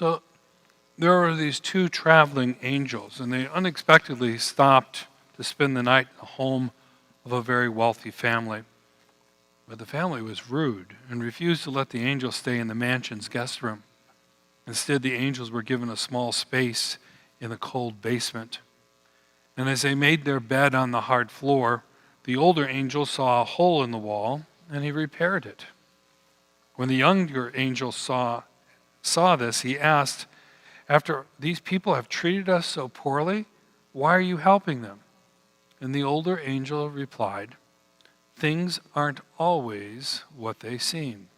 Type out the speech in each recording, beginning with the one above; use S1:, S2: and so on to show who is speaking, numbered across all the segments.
S1: So there were these two traveling angels, and they unexpectedly stopped to spend the night in the home of a very wealthy family. But the family was rude and refused to let the angels stay in the mansion's guest room. Instead, the angels were given a small space in the cold basement. And as they made their bed on the hard floor, the older angel saw a hole in the wall, and he repaired it. When the younger angel saw this, he asked, "After these people have treated us so poorly, why are you helping them?" And the older angel replied, "Things aren't always what they seem."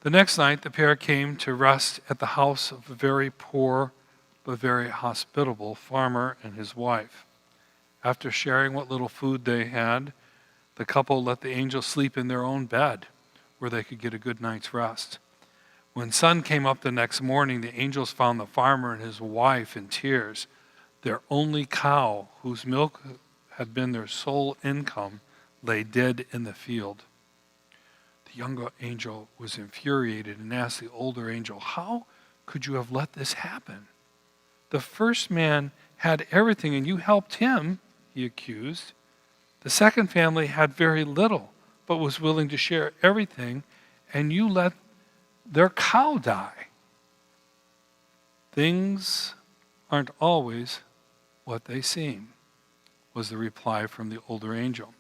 S1: The next night, the pair came to rest at the house of a very poor but very hospitable farmer and his wife. After sharing what little food they had, the couple let the angel sleep in their own bed, where they could get a good night's rest. When sun came up the next morning, the angels found the farmer and his wife in tears. Their only cow, whose milk had been their sole income, lay dead in the field. The younger angel was infuriated and asked the older angel, "How could you have let this happen? The first man had everything and you helped him," he accused. "The second family had very little, but was willing to share everything, and you let their cow die." "Things aren't always what they seem," was the reply from the older angel.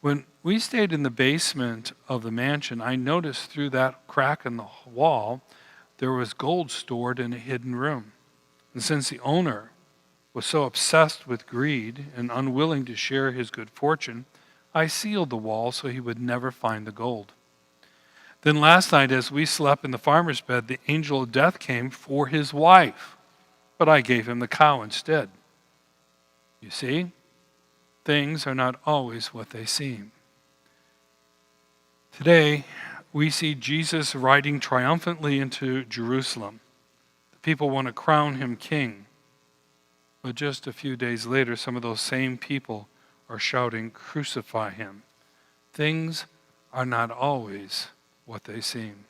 S1: "When we stayed in the basement of the mansion, I noticed through that crack in the wall there was gold stored in a hidden room. And since the owner was so obsessed with greed and unwilling to share his good fortune, I sealed the wall so he would never find the gold. Then last night, as we slept in the farmer's bed, the angel of death came for his wife, but I gave him the cow instead. You see, things are not always what they seem." Today, we see Jesus riding triumphantly into Jerusalem. The people want to crown him king. But just a few days later, some of those same people are shouting, "Crucify him." Things are not always what they seem.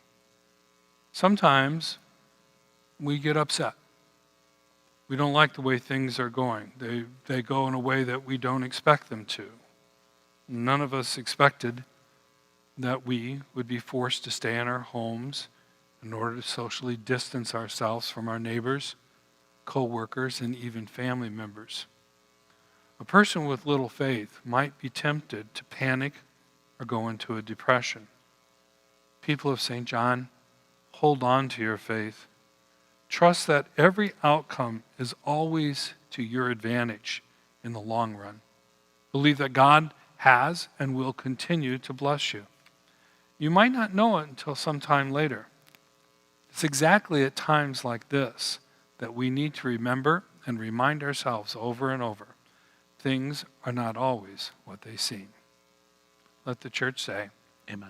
S1: Sometimes we get upset. We don't like the way things are going. They go in a way that we don't expect them to. None of us expected that we would be forced to stay in our homes in order to socially distance ourselves from our neighbors, co-workers, and even family members. A person with little faith might be tempted to panic or go into a depression. People of St. John, hold on to your faith. Trust that every outcome is always to your advantage in the long run. Believe that God has and will continue to bless you. You might not know it until sometime later. It's exactly at times like this that we need to remember and remind ourselves over and over, things are not always what they seem. Let the church say, Amen.